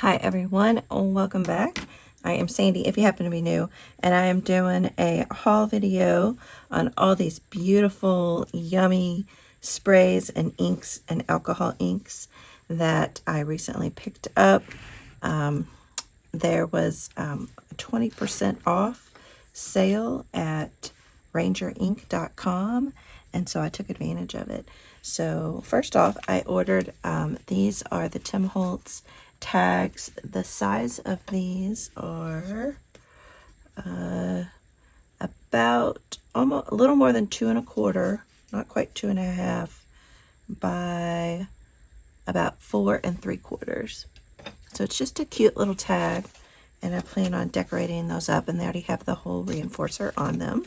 Hi everyone, welcome back. I am Sandy if you happen to be new, and I am doing a haul video on all these beautiful yummy sprays and inks and alcohol inks that I recently picked up. There was a 20% off sale at rangerinc.com, and so I took advantage of it. So first off, I ordered these are the Tim Holtz tags. The size of these are about almost a little more than 2¼ not quite 2½, by about 4¾ so it's just a cute little tag, and I plan on decorating those up, and they already have the whole reinforcer on them,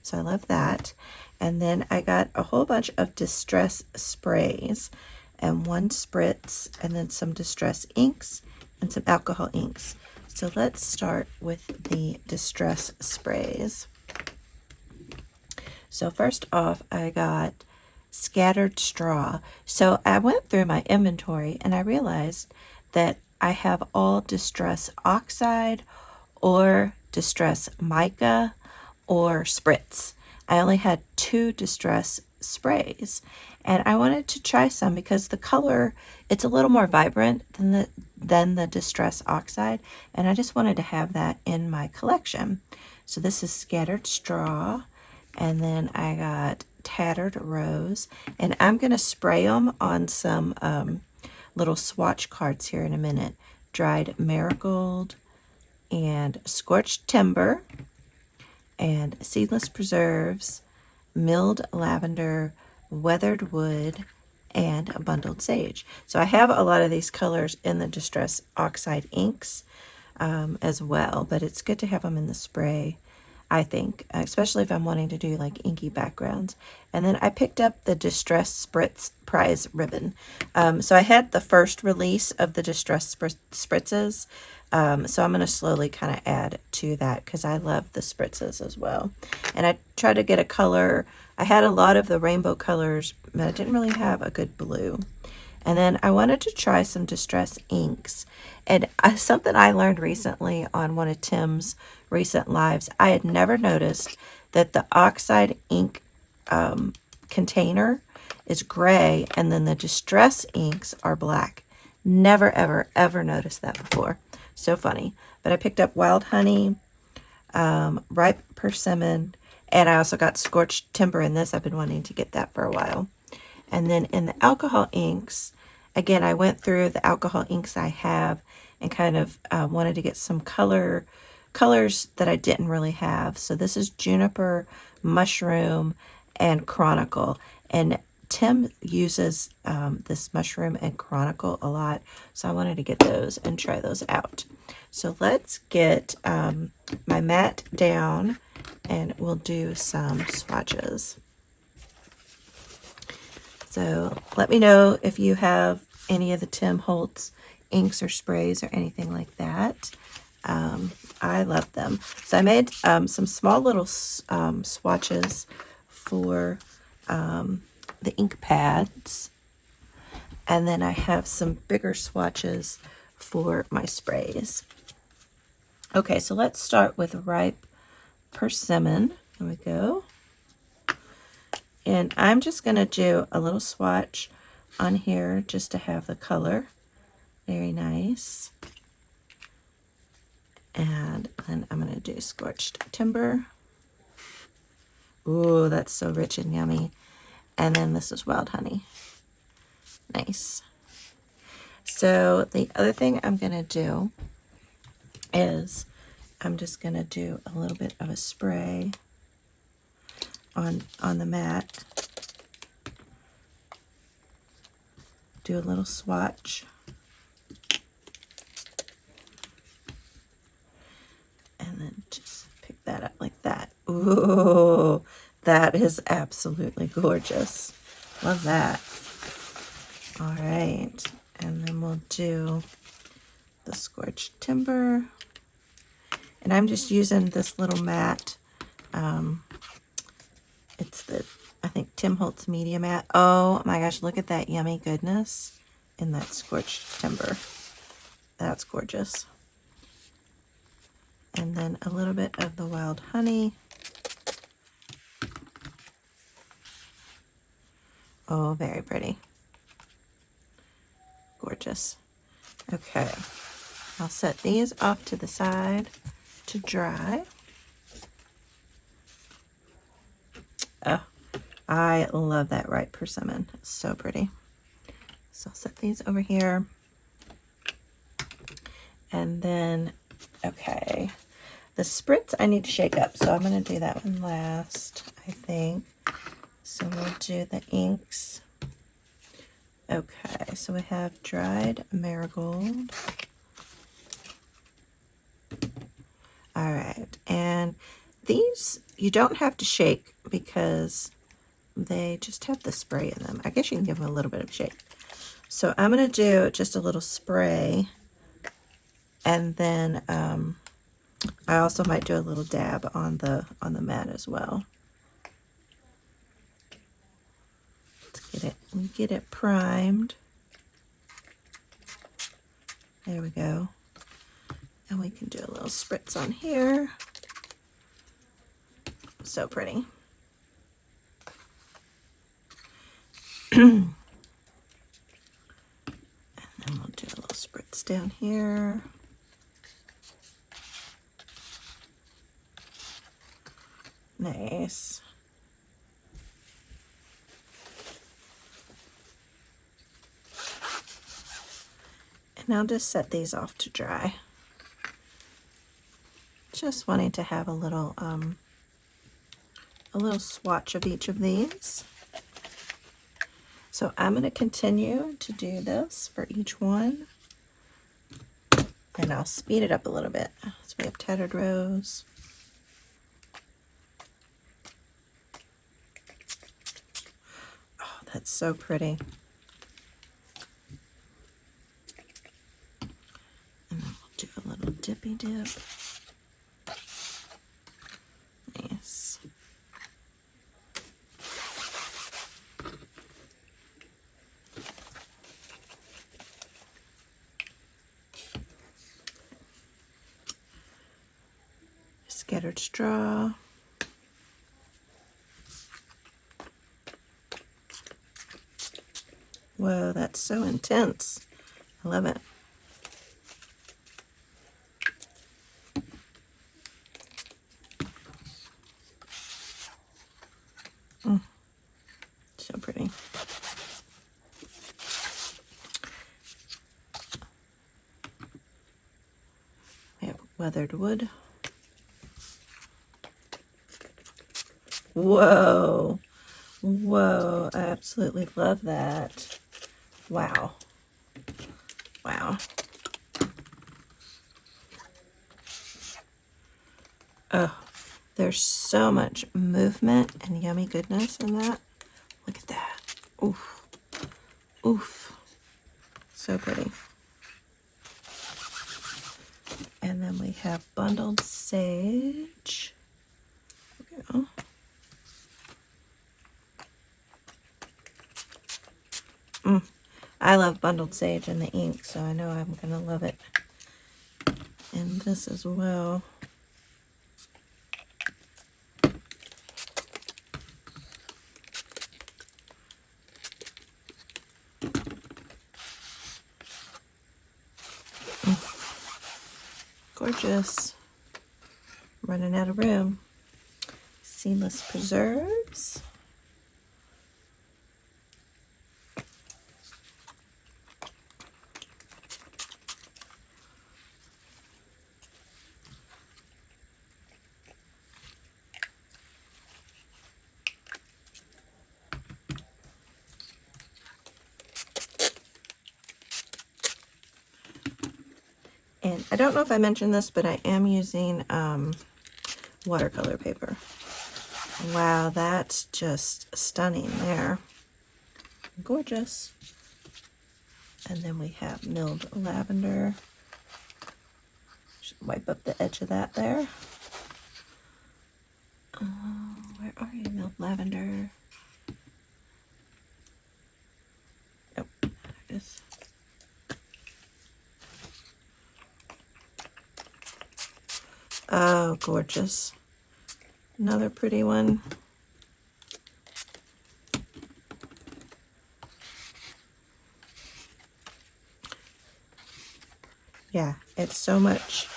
so I love that. And then I got a whole bunch of distress sprays and one spritz, and then some distress inks and some alcohol inks. So let's start with the distress sprays. So first off, I got scattered straw. So I went through my inventory and I realized that I have all distress oxide or distress mica or spritz. I only had 2 distress sprays, and I wanted to try some because the color, it's a little more vibrant than the distress oxide, and I just wanted to have that in my collection. So this is scattered straw, and then I got tattered rose, and I'm gonna spray them on some little swatch cards here in a minute. Dried marigold and scorched timber and seedless preserves, milled lavender, weathered wood, and bundled sage. So I have a lot of these colors in the distress oxide inks as well, but it's good to have them in the spray, I think, especially if I'm wanting to do like inky backgrounds. And then I picked up the Distress Spritz prize ribbon. So I had the first release of the Distress Spritzes, so I'm going to slowly kind of add to that because I love the spritzes as well. And I tried to get a color. I had a lot of the rainbow colors, but I didn't really have a good blue. And then I wanted to try some distress inks. And something I learned recently on one of Tim's recent lives, I had never noticed that the oxide ink container is gray and then the distress inks are black. Never, ever, ever noticed that before. So funny. But I picked up Wild Honey, Ripe Persimmon, and I also got Scorched Timber in this. I've been wanting to get that for a while. And then in the alcohol inks, again, I went through the alcohol inks I have and kind of wanted to get some colors that I didn't really have. So this is Juniper, Mushroom, and Chronicle. And Tim uses this Mushroom and Chronicle a lot, so I wanted to get those and try those out. So let's get my mat down and we'll do some swatches. So let me know if you have any of the Tim Holtz inks or sprays or anything like that. I love them. So I made some small little swatches for the ink pads, and then I have some bigger swatches for my sprays. Okay, so let's start with Ripe Persimmon. There we go. And I'm just going to do a little swatch on here just to have the color. Very nice. And then I'm going to do Scorched Timber. Ooh, that's so rich and yummy. And then this is Wild Honey. Nice. So the other thing I'm going to do is I'm just going to do a little bit of a spray on the mat. Do a little swatch. And then just pick that up like that. Ooh, that is absolutely gorgeous. Love that. All right. And then we'll do the Scorched Timber. And I'm just using this little mat. It's the, I think, Tim Holtz Media Mat. Oh my gosh, look at that yummy goodness in that Scorched Timber. That's gorgeous. And then a little bit of the wild honey. Oh, very pretty. Gorgeous. Okay, I'll set these off to the side to dry. Oh, I love that ripe persimmon. It's so pretty. So I'll set these over here. And then, okay, the spritz I need to shake up, so I'm going to do that one last, I think. So we'll do the inks. Okay, so we have dried marigold. All right, and these you don't have to shake because they just have the spray in them. I guess you can give them a little bit of a shake. So I'm going to do just a little spray, and then I also might do a little dab on the mat as well. Get it primed. There we go. And we can do a little spritz on here. So pretty. And then we'll do a little spritz down here. Nice. And I'll just set these off to dry. Just wanting to have a little swatch of each of these. So I'm going to continue to do this for each one. And I'll speed it up a little bit. So we have Tattered Rose. Oh, that's so pretty. And then we'll do a little dippy dip. Nice. Scattered straw. Whoa, that's so intense. I love it. So pretty. We have weathered wood. Whoa. Whoa, I absolutely love that. Wow. Wow. Oh, there's so much movement and yummy goodness in that. Look at that. Oof. Oof. So pretty. And then we have bundled sage. There we go. I love bundled sage in the ink, so I know I'm going to love it in this as well. Gorgeous. Running out of room. Seedless preserves. And I don't know if I mentioned this, but I am using watercolor paper. Wow, that's just stunning there. Gorgeous. And then we have milled lavender. Should wipe up the edge of that there. Where are you, milled lavender? Oh, there it is. Oh, gorgeous. Another pretty one. Yeah, it's so much.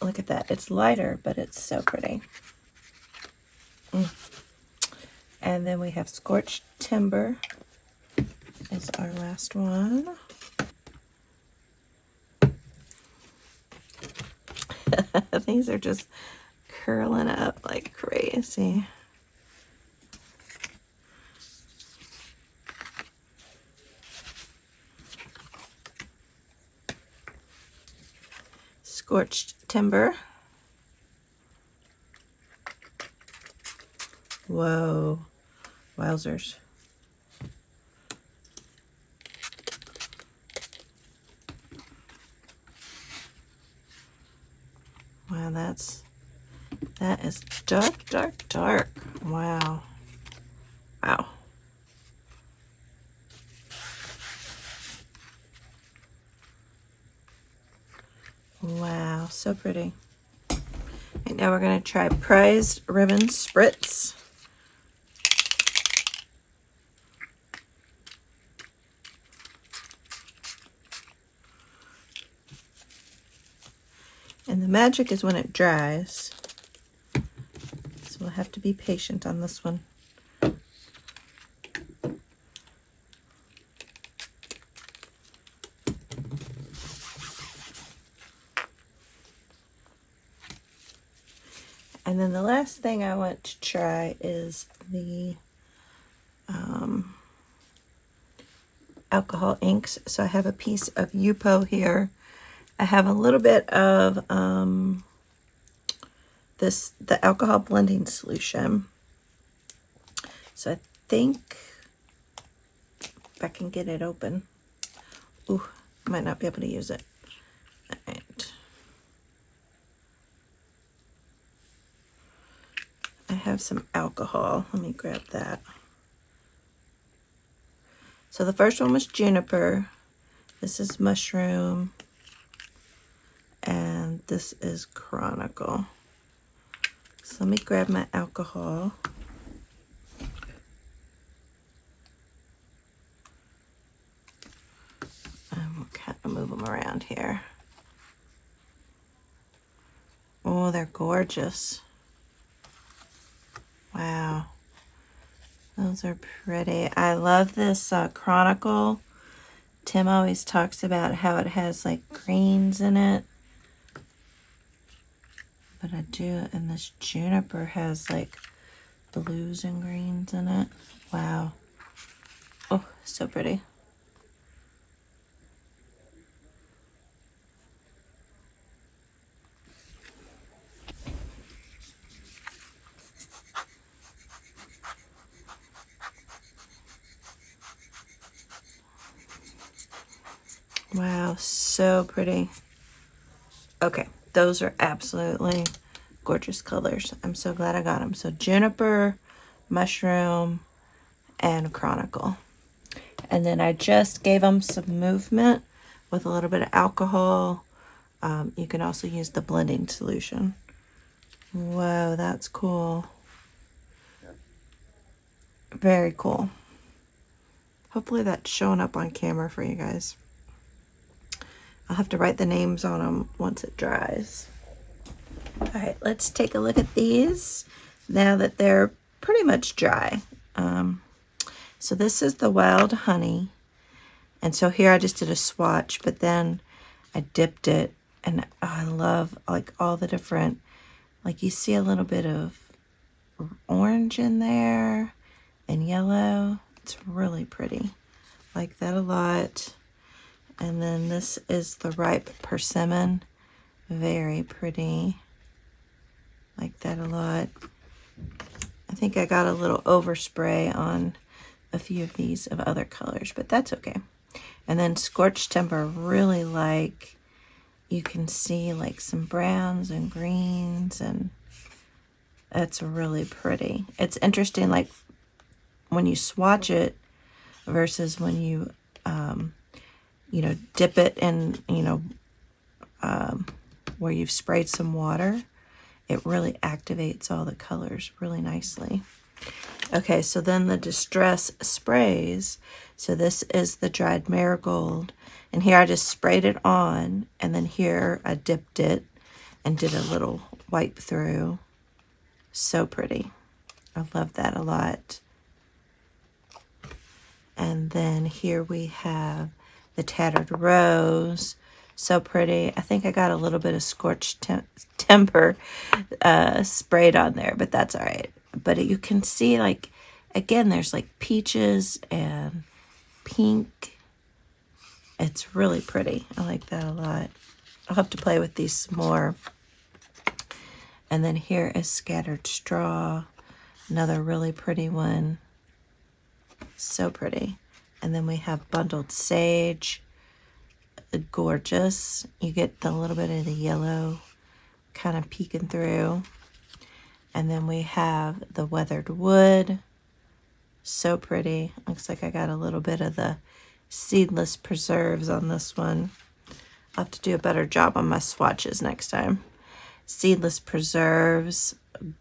Look at that. It's lighter, but it's so pretty. And then we have Scorched Timber is our last one. These are just curling up like crazy. Scorched Timber. Whoa, wowzers. Wow, that is dark, dark, dark. Wow. Wow. Wow, so pretty. And now we're going to try Prized Ribbon Spritz. And the magic is when it dries. So we'll have to be patient on this one. And then the last thing I want to try is the alcohol inks. So I have a piece of Yupo here. I have a little bit of the alcohol blending solution. So I think if I can get it open. Ooh, I might not be able to use it. All right. I have some alcohol. Let me grab that. So the first one was juniper. This is mushroom. And this is chronicle. So let me grab my alcohol. And we'll kind of move them around here. Oh, they're gorgeous. Wow. Those are pretty. I love this chronicle. Tim always talks about how it has like greens in it. But I do, and this juniper has like blues and greens in it. Wow. Oh, so pretty. Wow, so pretty. Okay, those are absolutely gorgeous colors. I'm so glad I got them. So juniper, mushroom, and chronicle. And then I just gave them some movement with a little bit of alcohol. You can also use the blending solution. Whoa, that's cool. Very cool. Hopefully that's showing up on camera for you guys. I'll have to write the names on them once it dries. All right, let's take a look at these now that they're pretty much dry. So this is the wild honey. And so here I just did a swatch, but then I dipped it, and I love like all the different, like you see a little bit of orange in there and yellow. It's really pretty. Like that a lot. And then this is the ripe persimmon. Very pretty. Like that a lot. I think I got a little overspray on a few of these of other colors, but that's okay. And then Scorched Timber, really like, you can see like some browns and greens, and that's really pretty. It's interesting, like when you swatch it versus when you, you know, dip it in, you know, where you've sprayed some water, it really activates all the colors really nicely. Okay, so then the Distress sprays. So this is the dried marigold. And here I just sprayed it on, and then here I dipped it and did a little wipe through. So pretty. I love that a lot. And then here we have the Tattered Rose. So pretty. I think I got a little bit of Scorched Timber sprayed on there, but that's all right. But you can see, like, again, there's like peaches and pink. It's really pretty. I like that a lot. I'll have to play with these some more. And then here is Scattered Straw. Another really pretty one. So pretty. And then we have Bundled Sage. Gorgeous. You get the little bit of the yellow kind of peeking through. And then we have the Weathered Wood. So pretty. Looks like I got a little bit of the Seedless Preserves on this one. I'll have to do a better job on my swatches next time. Seedless Preserves.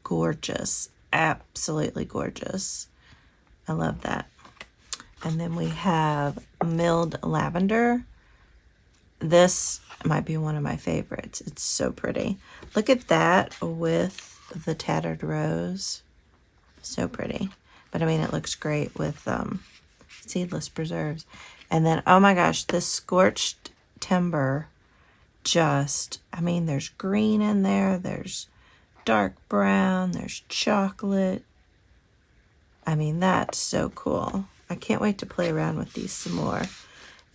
Gorgeous. Absolutely gorgeous. I love that. And then we have Milled Lavender. This might be one of my favorites. It's so pretty. Look at that with the Tattered Rose. So pretty. But I mean, it looks great with Seedless Preserves. And then, oh my gosh, this Scorched Timber just, I mean, there's green in there. There's dark brown. There's chocolate. I mean, that's so cool. I can't wait to play around with these some more.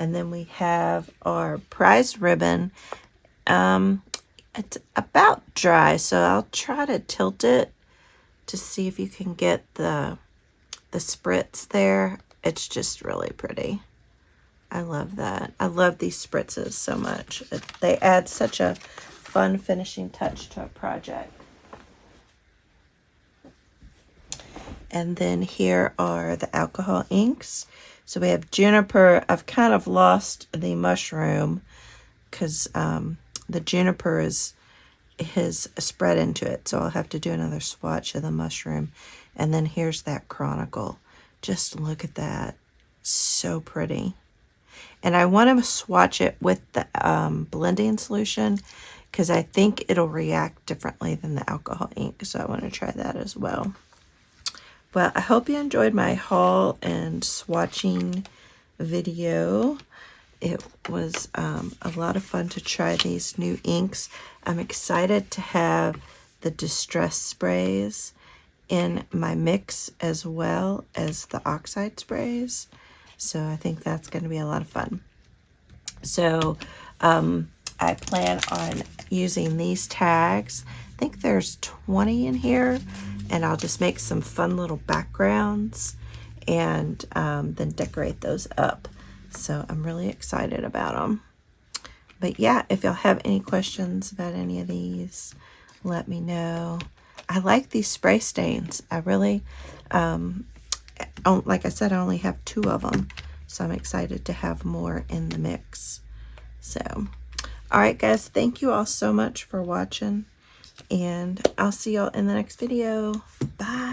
And then we have our prize ribbon. It's about dry, so I'll try to tilt it to see if you can get the spritz there. It's just really pretty. I love that. I love these spritzes so much. They add such a fun finishing touch to a project. And then here are the alcohol inks. So we have Juniper. I've kind of lost the mushroom because the Juniper is spread into it. So I'll have to do another swatch of the mushroom. And then here's that Chronicle. Just look at that. So pretty. And I want to swatch it with the blending solution because I think it'll react differently than the alcohol ink. So I want to try that as well. Well, I hope you enjoyed my haul and swatching video. It was a lot of fun to try these new inks. I'm excited to have the Distress sprays in my mix as well as the oxide sprays. So I think that's going to be a lot of fun. So I plan on using these tags. I think there's 20 in here. And I'll just make some fun little backgrounds and then decorate those up. So I'm really excited about them. But yeah, if y'all have any questions about any of these, let me know. I like these spray stains. I really, like I said, I only have 2 of them. So I'm excited to have more in the mix. So, all right, guys, thank you all so much for watching. And I'll see y'all in the next video. Bye.